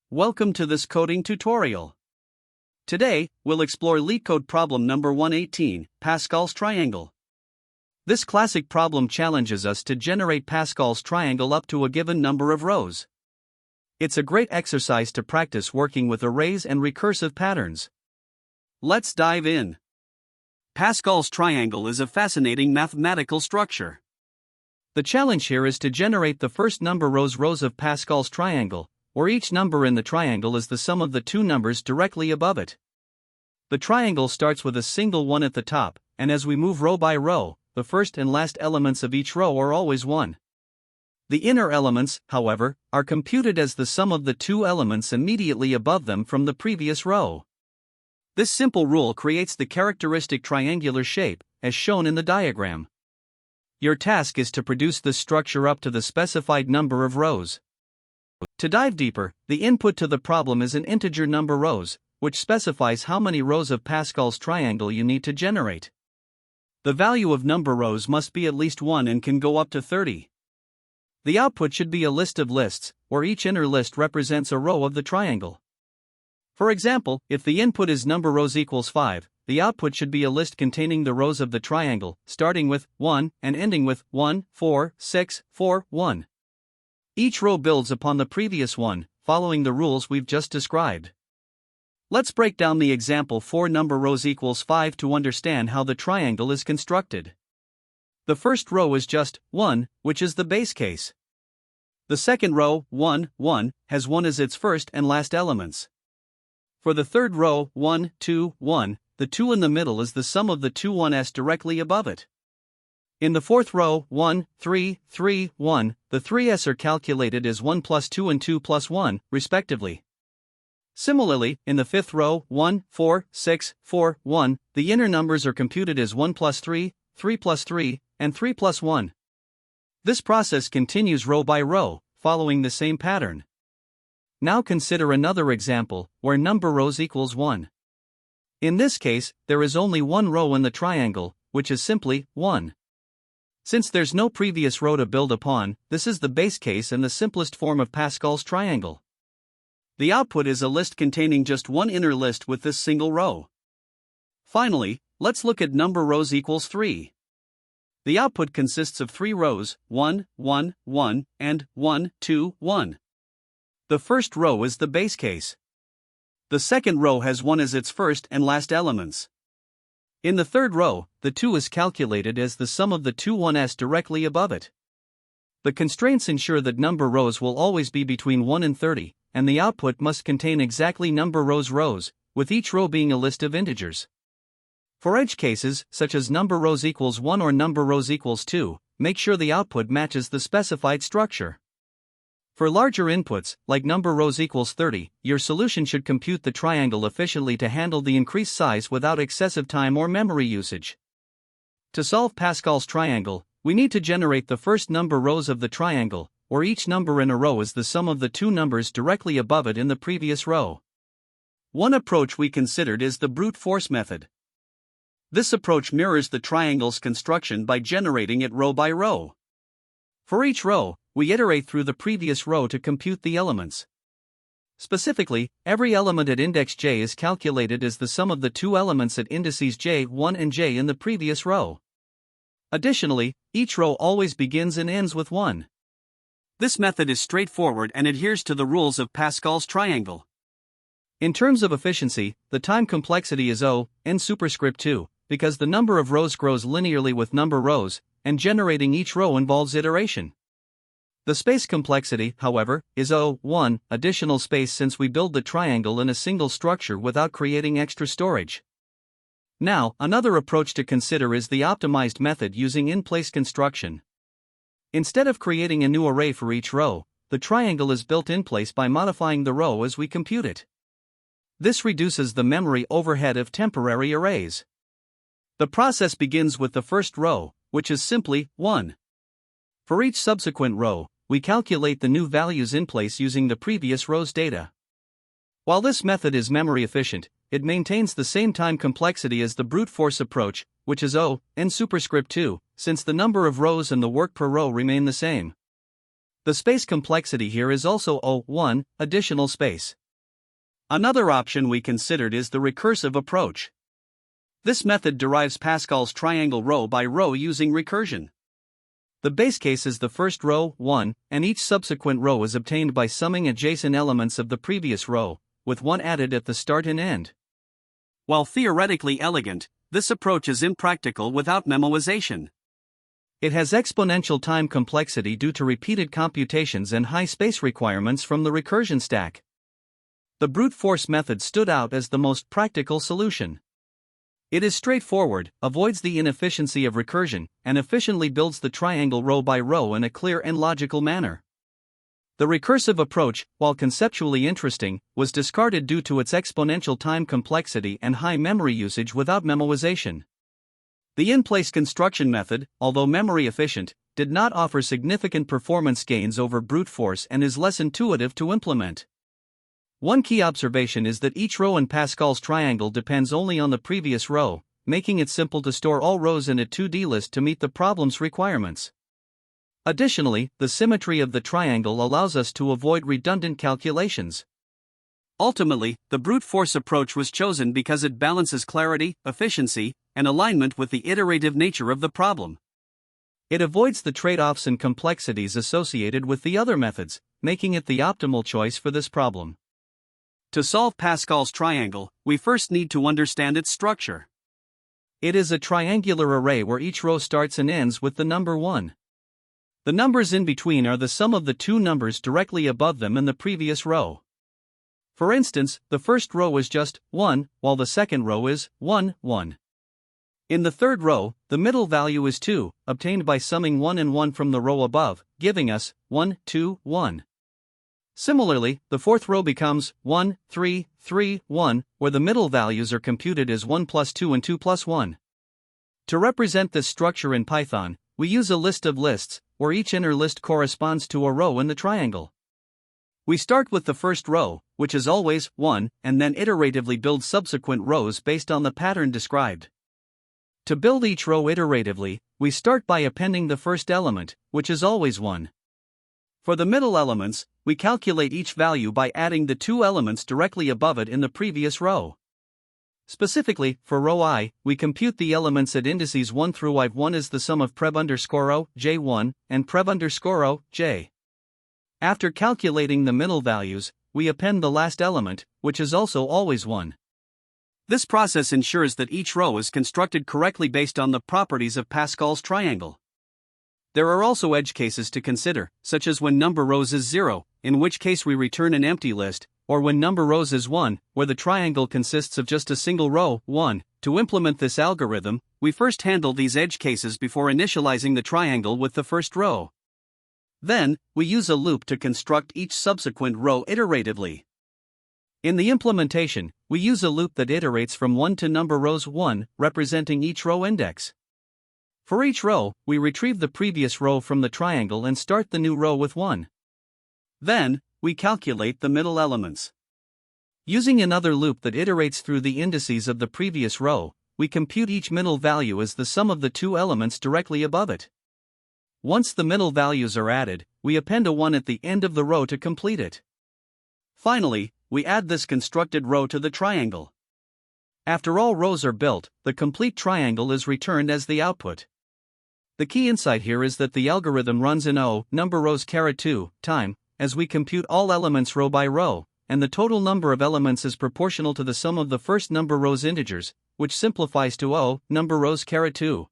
Welcome to this coding tutorial. Today, we'll explore LeetCode problem number 118, Pascal's triangle. This classic problem challenges us to generate Pascal's triangle up to a given number of rows. It's a great exercise to practice working with arrays and recursive patterns. Let's dive in. Pascal's triangle is a fascinating mathematical structure. The challenge here is to generate the first number rows of Pascal's triangle, where each number in the triangle is the sum of the two numbers directly above it. The triangle starts with a single 1 at the top, and as we move row by row, the first and last elements of each row are always 1. The inner elements, however, are computed as the sum of the two elements immediately above them from the previous row. This simple rule creates the characteristic triangular shape, as shown in the diagram. Your task is to produce this structure up to the specified number of rows. To dive deeper, the input to the problem is an integer number rows, which specifies how many rows of Pascal's triangle you need to generate. The value of number rows must be at least 1 and can go up to 30. The output should be a list of lists, where each inner list represents a row of the triangle. For example, if the input is number rows equals 5, the output should be a list containing the rows of the triangle, starting with 1 and ending with 1, 4, 6, 4, 1. Each row builds upon the previous one, following the rules we've just described. Let's break down the example 4 number rows equals 5 to understand how the triangle is constructed. The first row is just 1, which is the base case. The second row, 1, 1, has 1 as its first and last elements. For the third row, 1, 2, 1, the 2 in the middle is the sum of the two 1s directly above it. In the fourth row, 1, 3, 3, 1, the 3s are calculated as 1 plus 2 and 2 plus 1, respectively. Similarly, in the fifth row, 1, 4, 6, 4, 1, the inner numbers are computed as 1 plus 3, 3 plus 3, and 3 plus 1. This process continues row by row, following the same pattern. Now consider another example, where number rows equals 1. In this case, there is only one row in the triangle, which is simply 1. Since there's no previous row to build upon, this is the base case and the simplest form of Pascal's triangle. The output is a list containing just one inner list with this single row. Finally, let's look at number rows equals 3. The output consists of 3 rows, 1, 1, 1, and 1, 2, 1. The first row is the base case. The second row has 1 as its first and last elements. In the third row, the 2 is calculated as the sum of the two 1s directly above it. The constraints ensure that number rows will always be between 1 and 30, and the output must contain exactly number rows, with each row being a list of integers. For edge cases, such as number rows equals 1 or number rows equals 2, make sure the output matches the specified structure. For larger inputs, like number rows equals 30, your solution should compute the triangle efficiently to handle the increased size without excessive time or memory usage. To solve Pascal's triangle, we need to generate the first number rows of the triangle, where each number in a row is the sum of the two numbers directly above it in the previous row. One approach we considered is the brute force method. This approach mirrors the triangle's construction by generating it row by row. For each row, we iterate through the previous row to compute the elements. Specifically, every element at index j is calculated as the sum of the two elements at indices j1 and j in the previous row. Additionally, each row always begins and ends with 1. This method is straightforward and adheres to the rules of Pascal's triangle. In terms of efficiency, the time complexity is n superscript 2, because the number of rows grows linearly with number rows, and generating each row involves iteration. The space complexity, however, is 1 additional space since we build the triangle in a single structure without creating extra storage. Now, another approach to consider is the optimized method using in-place construction. Instead of creating a new array for each row, the triangle is built in place by modifying the row as we compute it. This reduces the memory overhead of temporary arrays. The process begins with the first row, which is simply 1. For each subsequent row, we calculate the new values in place using the previous row's data. While this method is memory efficient, it maintains the same time complexity as the brute force approach, which is n superscript 2, since the number of rows and the work per row remain the same. The space complexity here is also O1, additional space. Another option we considered is the recursive approach. This method derives Pascal's triangle row by row using recursion. The base case is the first row, 1, and each subsequent row is obtained by summing adjacent elements of the previous row, with 1 added at the start and end. While theoretically elegant, this approach is impractical without memoization. It has exponential time complexity due to repeated computations and high space requirements from the recursion stack. The brute force method stood out as the most practical solution. It is straightforward, avoids the inefficiency of recursion, and efficiently builds the triangle row by row in a clear and logical manner. The recursive approach, while conceptually interesting, was discarded due to its exponential time complexity and high memory usage without memoization. The in-place construction method, although memory efficient, did not offer significant performance gains over brute force and is less intuitive to implement. One key observation is that each row in Pascal's triangle depends only on the previous row, making it simple to store all rows in a 2D list to meet the problem's requirements. Additionally, the symmetry of the triangle allows us to avoid redundant calculations. Ultimately, the brute force approach was chosen because it balances clarity, efficiency, and alignment with the iterative nature of the problem. It avoids the trade-offs and complexities associated with the other methods, making it the optimal choice for this problem. To solve Pascal's triangle, we first need to understand its structure. It is a triangular array where each row starts and ends with the number 1. The numbers in between are the sum of the two numbers directly above them in the previous row. For instance, the first row is just 1, while the second row is 1, 1. In the third row, the middle value is 2, obtained by summing 1 and 1 from the row above, giving us 1, 2, 1. Similarly, the fourth row becomes 1, 3, 3, 1, where the middle values are computed as 1 plus 2 and 2 plus 1. To represent this structure in Python, we use a list of lists, where each inner list corresponds to a row in the triangle. We start with the first row, which is always 1, and then iteratively build subsequent rows based on the pattern described. To build each row iteratively, we start by appending the first element, which is always 1. For the middle elements, we calculate each value by adding the two elements directly above it in the previous row. Specifically, for row I, we compute the elements at indices 1 through I1 as the sum of prev_o, j1, and prev_o, j. After calculating the middle values, we append the last element, which is also always 1. This process ensures that each row is constructed correctly based on the properties of Pascal's triangle. There are also edge cases to consider, such as when number rows is 0, in which case we return an empty list, or when number rows is 1, where the triangle consists of just a single row, 1. To implement this algorithm, we first handle these edge cases before initializing the triangle with the first row. Then, we use a loop to construct each subsequent row iteratively. In the implementation, we use a loop that iterates from 1 to number rows 1, representing each row index. For each row, we retrieve the previous row from the triangle and start the new row with 1. Then, we calculate the middle elements. Using another loop that iterates through the indices of the previous row, we compute each middle value as the sum of the two elements directly above it. Once the middle values are added, we append a 1 at the end of the row to complete it. Finally, we add this constructed row to the triangle. After all rows are built, the complete triangle is returned as the output. The key insight here is that the algorithm runs in O, number rows ℏ2, time, as we compute all elements row by row, and the total number of elements is proportional to the sum of the first number rows integers, which simplifies to O, number rows ℏ2.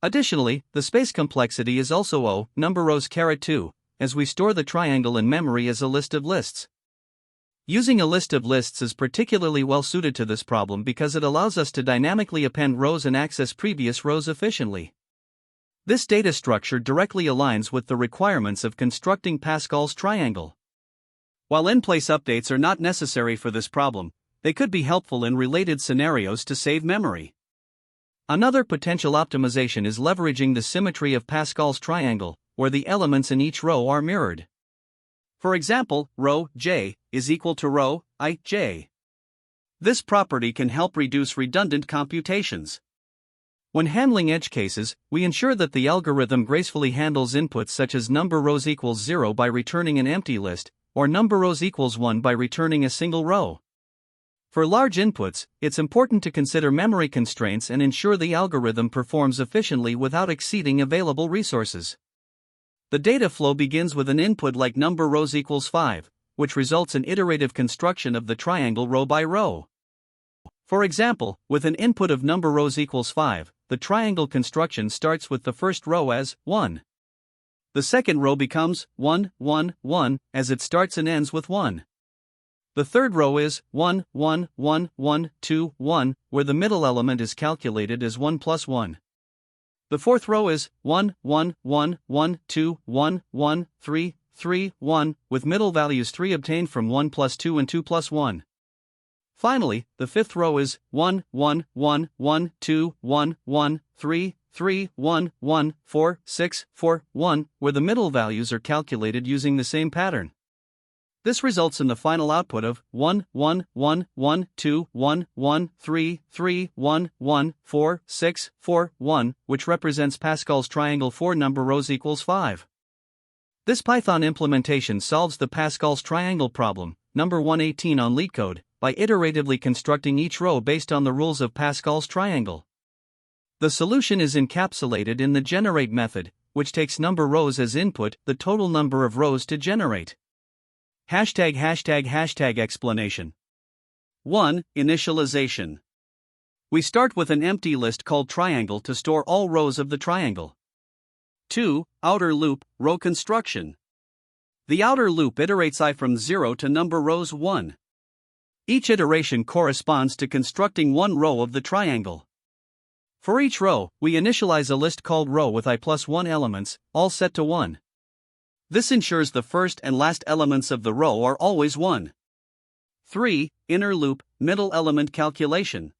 Additionally, the space complexity is also O, number rows ℏ2, as we store the triangle in memory as a list of lists. Using a list of lists is particularly well suited to this problem because it allows us to dynamically append rows and access previous rows efficiently. This data structure directly aligns with the requirements of constructing Pascal's triangle. While in-place updates are not necessary for this problem, they could be helpful in related scenarios to save memory. Another potential optimization is leveraging the symmetry of Pascal's triangle, where the elements in each row are mirrored. For example, row j is equal to row ij. This property can help reduce redundant computations. When handling edge cases, we ensure that the algorithm gracefully handles inputs such as number rows equals 0 by returning an empty list, or number rows equals 1 by returning a single row. For large inputs, it's important to consider memory constraints and ensure the algorithm performs efficiently without exceeding available resources. The data flow begins with an input like number rows equals 5, which results in iterative construction of the triangle row by row. For example, with an input of number rows equals 5, the triangle construction starts with the first row as 1. The second row becomes 1, 1, 1, as it starts and ends with 1. The third row is 1, 1, 1, 1, 2, 1, where the middle element is calculated as 1 plus 1. The fourth row is 1, 1, 1, 1, 2, 1, 1, 3, 3, 1, with middle values 3 obtained from 1 plus 2 and 2 plus 1. Finally, the fifth row is 1, 1, 1, 1, 2, 1, 1, 3, 3, 1, 1, 4, 6, 4, 1, where the middle values are calculated using the same pattern. This results in the final output of 1, 1, 1, 1, 2, 1, 1, 3, 3, 1, 1, 4, 6, 4, 1, which represents Pascal's triangle for number rows equals 5. This Python implementation solves the Pascal's triangle problem, number 118 on LeetCode, by iteratively constructing each row based on the rules of Pascal's triangle. The solution is encapsulated in the generate method, which takes number rows as input, the total number of rows to generate. Explanation. 1. Initialization. We start with an empty list called triangle to store all rows of the triangle. 2. Outer loop, row construction. The outer loop iterates I from 0 to number rows 1. Each iteration corresponds to constructing one row of the triangle. For each row, we initialize a list called row with I plus 1 elements, all set to 1. This ensures the first and last elements of the row are always 1. 3. Inner loop, middle element calculation.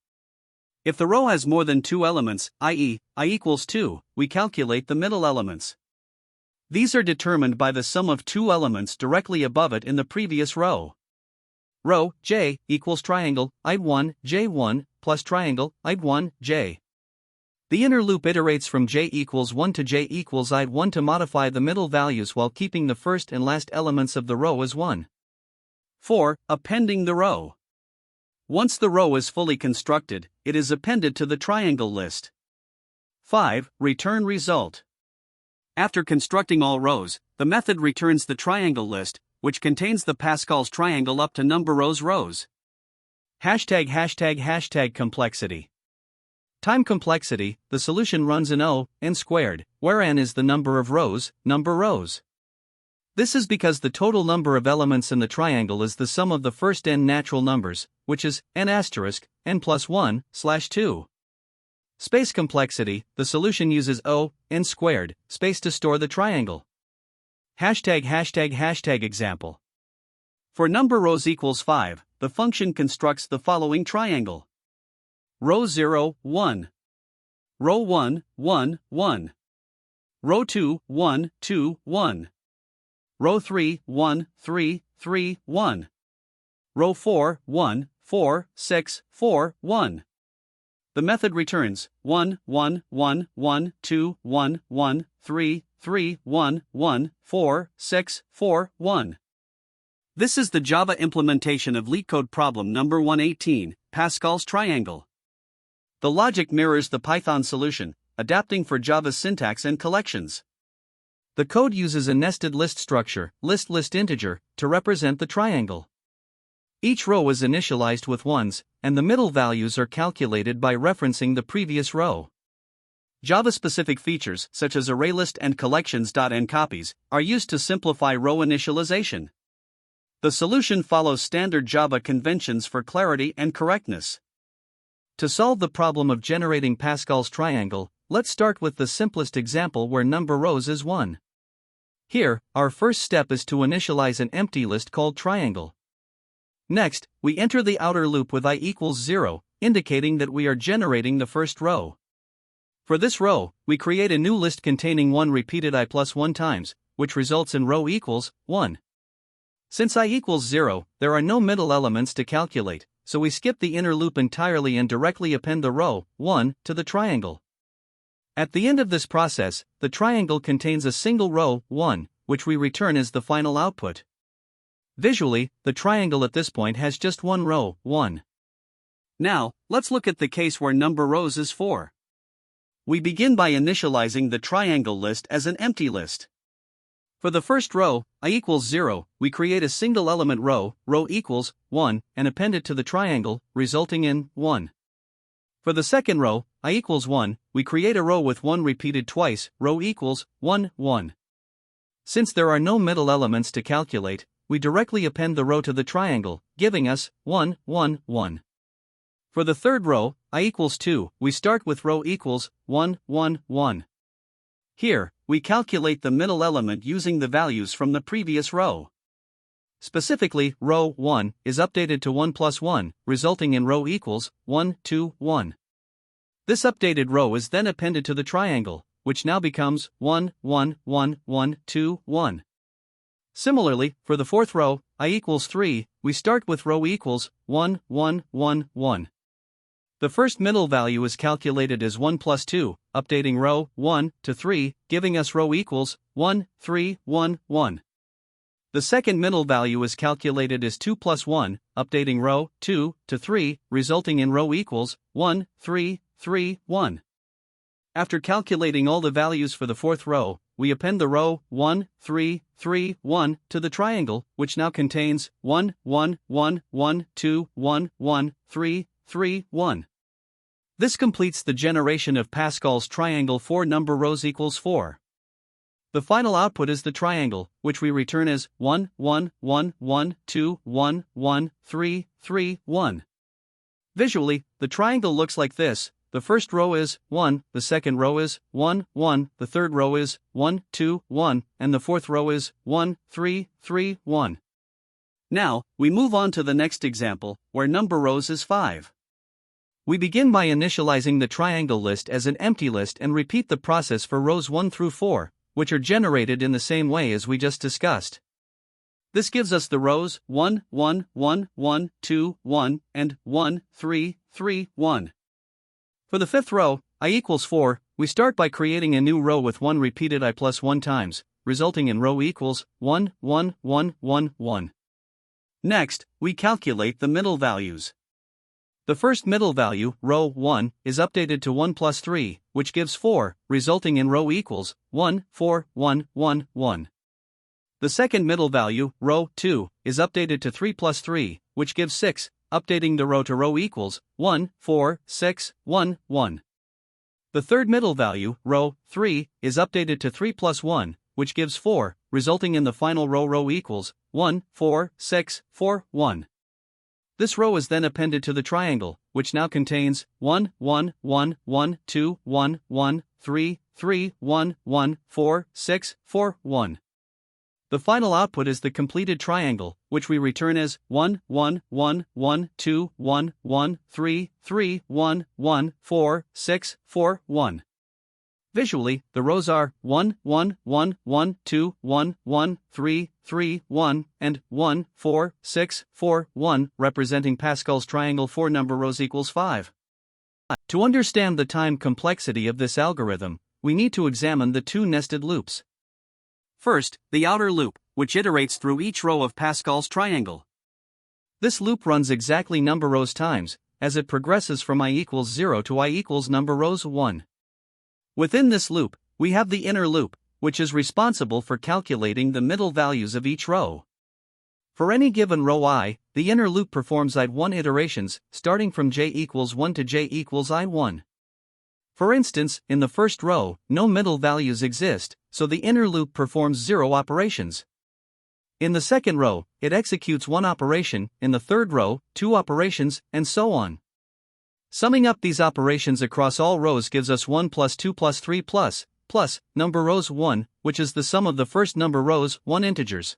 If the row has more than 2 elements, i.e., I equals 2, we calculate the middle elements. These are determined by the sum of 2 elements directly above it in the previous row. Row j equals triangle id1 j1 plus triangle id1 j. The inner loop iterates from j equals 1 to j equals id1 to modify the middle values while keeping the first and last elements of the row as 1. 4. Appending the row. Once the row is fully constructed, it is appended to the triangle list. 5. Return result. After constructing all rows, the method returns the triangle list, which contains the Pascal's triangle up to number rows. Complexity. Time complexity, the solution runs in O, n squared, where n is the number of rows, number rows. This is because the total number of elements in the triangle is the sum of the first n natural numbers, which is n asterisk, n plus 1, slash 2. Space complexity, the solution uses O, n squared, space to store the triangle. Example. For number rows equals 5, the function constructs the following triangle. Row 0, 1. Row 1, 1, 1. Row 2, 1, 2, 1. Row 3, 1, 3, 3, 1. Row 4, 1, 4, 6, 4, 1. The method returns 1, 1, 1, 1, 2, 1, 1, 3, 3, 1, 1, 4, 6, 4, 1. This is the Java implementation of LeetCode problem number 118, Pascal's triangle. The logic mirrors the Python solution, adapting for Java's syntax and collections. The code uses a nested list structure, list integer, to represent the triangle. Each row is initialized with ones, and the middle values are calculated by referencing the previous row. Java-specific features, such as ArrayList and collections.nCopies, are used to simplify row initialization. The solution follows standard Java conventions for clarity and correctness. To solve the problem of generating Pascal's triangle, let's start with the simplest example where number rows is 1. Here, our first step is to initialize an empty list called triangle. Next, we enter the outer loop with I equals 0, indicating that we are generating the first row. For this row, we create a new list containing 1 repeated I plus 1 times, which results in row equals 1. Since I equals 0, there are no middle elements to calculate, so we skip the inner loop entirely and directly append the row 1 to the triangle. At the end of this process, the triangle contains a single row, 1, which we return as the final output. Visually, the triangle at this point has just one row, 1. Now, let's look at the case where number rows is 4. We begin by initializing the triangle list as an empty list. For the first row, I equals 0, we create a single element row, row equals 1, and append it to the triangle, resulting in 1. For the second row, I equals 1, we create a row with 1 repeated twice, row equals 1, 1. Since there are no middle elements to calculate, we directly append the row to the triangle, giving us 1, 1, 1. For the third row, I equals 2, we start with row equals 1, 1, 1. Here, we calculate the middle element using the values from the previous row. Specifically, row 1 is updated to 1 plus 1, resulting in row equals 1, 2, 1. This updated row is then appended to the triangle, which now becomes 1, 1, 1, 1, 2, 1. Similarly, for the fourth row, I equals 3, we start with row equals 1, 1, 1, 1. The first middle value is calculated as 1 plus 2, updating row 1 to 3, giving us row equals 1, 3, 1, 1. The second middle value is calculated as 2 plus 1, updating row 2 to 3, resulting in row equals 1, 3, 3, 1. After calculating all the values for the fourth row, we append the row 1, 3, 3, 1 to the triangle, which now contains 1, 1, 1, 1, 2, 1, 1, 3, 3, 1. This completes the generation of Pascal's triangle 4 number rows equals 4. The final output is the triangle, which we return as 1, 1, 1, 1, 2, 1, 1, 3, 3, 1. Visually, the triangle looks like this. The first row is 1, the second row is 1, 1, the third row is 1, 2, 1, and the fourth row is 1, 3, 3, 1. Now, we move on to the next example, where number rows is 5. We begin by initializing the triangle list as an empty list and repeat the process for rows 1 through 4, which are generated in the same way as we just discussed. This gives us the rows 1, 1, 1, 1, 2, 1, and 1, 3, 3, 1. For the fifth row, I equals 4, we start by creating a new row with 1 repeated I plus 1 times, resulting in row equals 1, 1, 1, 1, 1. Next, we calculate the middle values. The first middle value, row 1, is updated to 1 plus 3, which gives 4, resulting in row equals 1, 4, 1, 1, 1. The second middle value, row 2, is updated to 3 plus 3, which gives 6, updating the row to row equals 1, 4, 6, 1, 1. The third middle value, row 3, is updated to 3 plus 1, which gives 4, resulting in the final row equals 1, 4, 6, 4, 1. This row is then appended to the triangle, which now contains 1, 1, 1, 1, 2, 1, 1, 3, 3, 1, 1, 4, 6, 4, 1. The final output is the completed triangle, which we return as 1, 1, 1, 1, 2, 1, 1, 3, 3, 1, 1, 4, 6, 4, 1. Visually, the rows are 1, 1, 1, 1, 2, 1, 1, 3, 3, 1, and 1, 4, 6, 4, 1, representing Pascal's triangle 4 number rows equals 5. To understand the time complexity of this algorithm, we need to examine the two nested loops. First, the outer loop, which iterates through each row of Pascal's triangle. This loop runs exactly number rows times, as it progresses from I equals 0 to I equals number rows 1. Within this loop, we have the inner loop, which is responsible for calculating the middle values of each row. For any given row I, the inner loop performs I1 iterations, starting from j equals 1 to j equals I1. For instance, in the first row, no middle values exist, so the inner loop performs 0 operations. In the second row, it executes 1 operation, in the third row, 2 operations, and so on. Summing up these operations across all rows gives us 1 plus 2 plus 3 plus number rows 1, which is the sum of the first number rows 1 integers.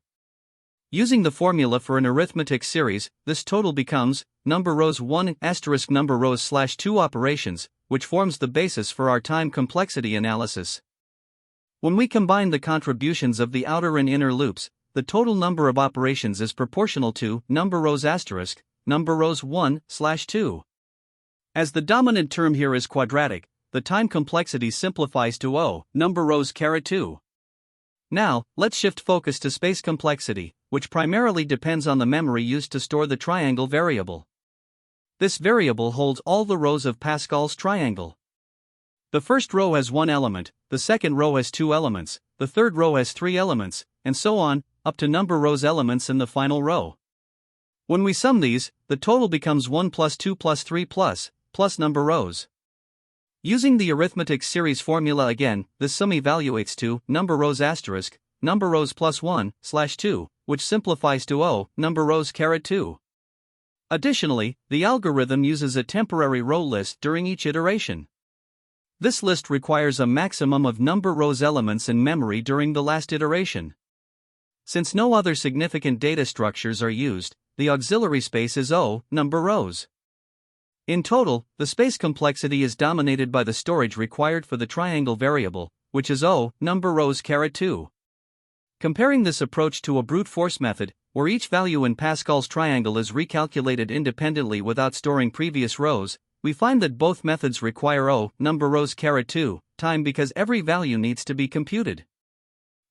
Using the formula for an arithmetic series, this total becomes number rows 1 asterisk number rows slash 2 operations, which forms the basis for our time complexity analysis. When we combine the contributions of the outer and inner loops, the total number of operations is proportional to number rows asterisk number rows 1 slash 2. As the dominant term here is quadratic, the time complexity simplifies to O, number rows caret 2. Now, let's shift focus to space complexity, which primarily depends on the memory used to store the triangle variable. This variable holds all the rows of Pascal's triangle. The first row has one element, the second row has two elements, the third row has three elements, and so on, up to number rows elements in the final row. When we sum these, the total becomes 1 plus 2 plus 3 plus number rows. Using the arithmetic series formula again, this sum evaluates to number rows asterisk, number rows plus 1, slash 2, which simplifies to O, number rows caret 2. Additionally, the algorithm uses a temporary row list during each iteration. This list requires a maximum of number rows elements in memory during the last iteration. Since no other significant data structures are used, the auxiliary space is O, number rows. In total, the space complexity is dominated by the storage required for the triangle variable, which is O, number rows caret 2. Comparing this approach to a brute force method, where each value in Pascal's triangle is recalculated independently without storing previous rows, we find that both methods require O, number rows caret 2, time because every value needs to be computed.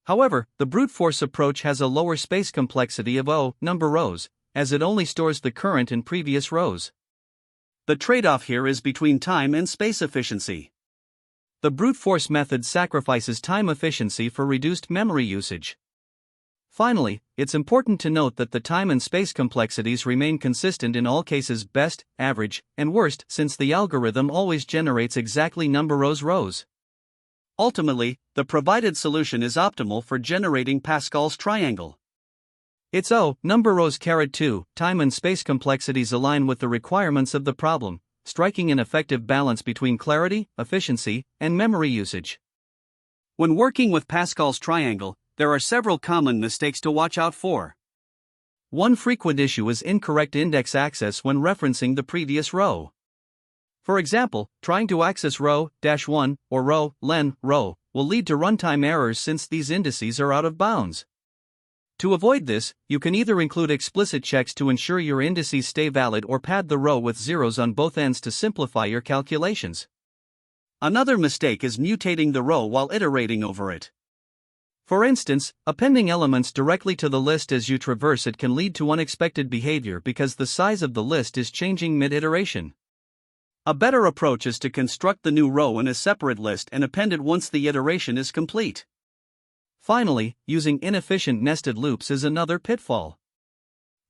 However, the brute force approach has a lower space complexity of O, number rows, as it only stores the current and previous rows. The trade-off here is between time and space efficiency. The brute force method sacrifices time efficiency for reduced memory usage. Finally, it's important to note that the time and space complexities remain consistent in all cases: best, average, and worst, since the algorithm always generates exactly number rows. Ultimately, the provided solution is optimal for generating Pascal's triangle. Its O, number rows caret 2, time and space complexities align with the requirements of the problem, striking an effective balance between clarity, efficiency, and memory usage. When working with Pascal's triangle, there are several common mistakes to watch out for. One frequent issue is incorrect index access when referencing the previous row. For example, trying to access row -1 or row len row will lead to runtime errors since these indices are out of bounds. To avoid this, you can either include explicit checks to ensure your indices stay valid or pad the row with zeros on both ends to simplify your calculations. Another mistake is mutating the row while iterating over it. For instance, appending elements directly to the list as you traverse it can lead to unexpected behavior because the size of the list is changing mid-iteration. A better approach is to construct the new row in a separate list and append it once the iteration is complete. Finally, using inefficient nested loops is another pitfall.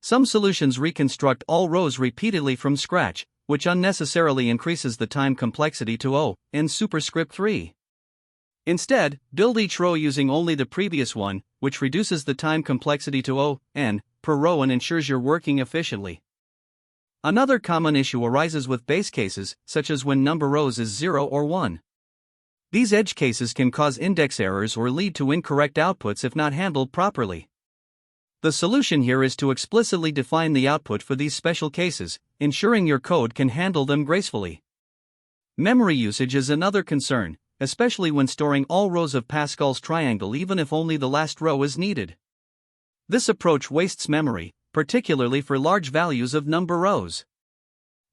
Some solutions reconstruct all rows repeatedly from scratch, which unnecessarily increases the time complexity to O, in superscript 3. Instead, build each row using only the previous one, which reduces the time complexity to O, n, per row and ensures you're working efficiently. Another common issue arises with base cases, such as when number rows is 0 or 1. These edge cases can cause index errors or lead to incorrect outputs if not handled properly. The solution here is to explicitly define the output for these special cases, ensuring your code can handle them gracefully. Memory usage is another concern, especially when storing all rows of Pascal's triangle even if only the last row is needed. This approach wastes memory, particularly for large values of number rows.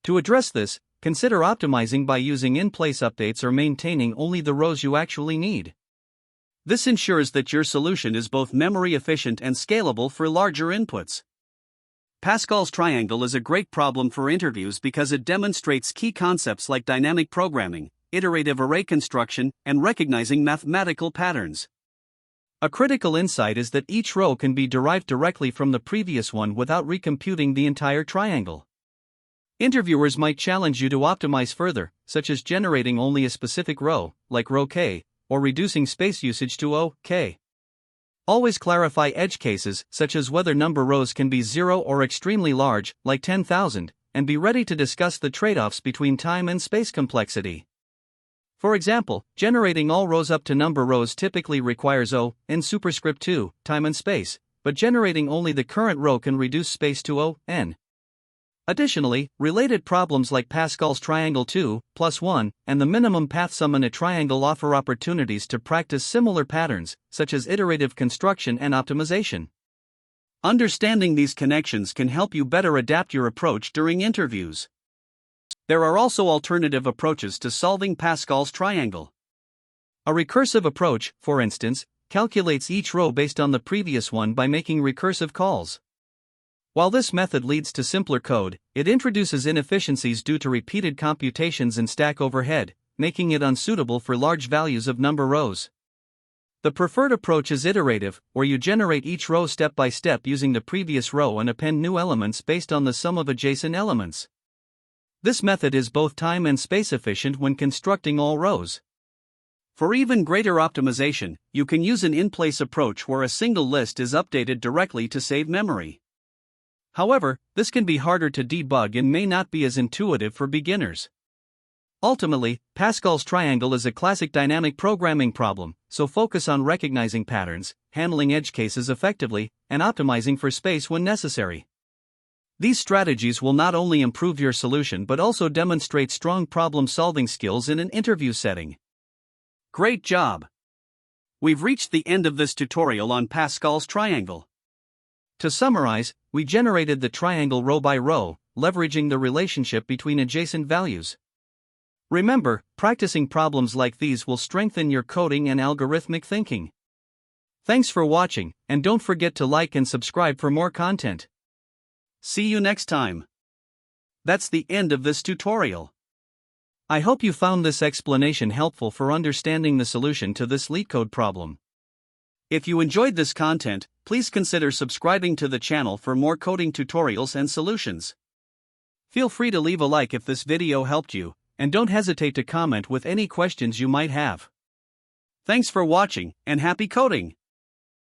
To address this, consider optimizing by using in-place updates or maintaining only the rows you actually need. This ensures that your solution is both memory efficient and scalable for larger inputs. Pascal's triangle is a great problem for interviews because it demonstrates key concepts like dynamic programming, iterative array construction, and recognizing mathematical patterns. A critical insight is that each row can be derived directly from the previous one without recomputing the entire triangle. Interviewers might challenge you to optimize further, such as generating only a specific row, like row k, or reducing space usage to O, k. Always clarify edge cases, such as whether number rows can be 0 or extremely large, like 10,000, and be ready to discuss the trade-offs between time and space complexity. For example, generating all rows up to number rows typically requires O, n superscript 2, time and space, but generating only the current row can reduce space to O, n. Additionally, related problems like Pascal's triangle 2 plus 1 and the minimum path sum in a triangle offer opportunities to practice similar patterns, such as iterative construction and optimization. Understanding these connections can help you better adapt your approach during interviews. There are also alternative approaches to solving Pascal's triangle. A recursive approach, for instance, calculates each row based on the previous one by making recursive calls. While this method leads to simpler code, it introduces inefficiencies due to repeated computations and stack overhead, making it unsuitable for large values of number rows. The preferred approach is iterative, where you generate each row step by step using the previous row and append new elements based on the sum of adjacent elements. This method is both time and space efficient when constructing all rows. For even greater optimization, you can use an in-place approach where a single list is updated directly to save memory. However, this can be harder to debug and may not be as intuitive for beginners. Ultimately, Pascal's triangle is a classic dynamic programming problem, so focus on recognizing patterns, handling edge cases effectively, and optimizing for space when necessary. These strategies will not only improve your solution but also demonstrate strong problem-solving skills in an interview setting. Great job! We've reached the end of this tutorial on Pascal's triangle. To summarize, we generated the triangle row by row, leveraging the relationship between adjacent values. Remember, practicing problems like these will strengthen your coding and algorithmic thinking. Thanks for watching, and don't forget to like and subscribe for more content. See you next time. That's the end of this tutorial. I hope you found this explanation helpful for understanding the solution to this LeetCode problem. If you enjoyed this content, please consider subscribing to the channel for more coding tutorials and solutions. Feel free to leave a like if this video helped you, and don't hesitate to comment with any questions you might have. Thanks for watching, and happy coding!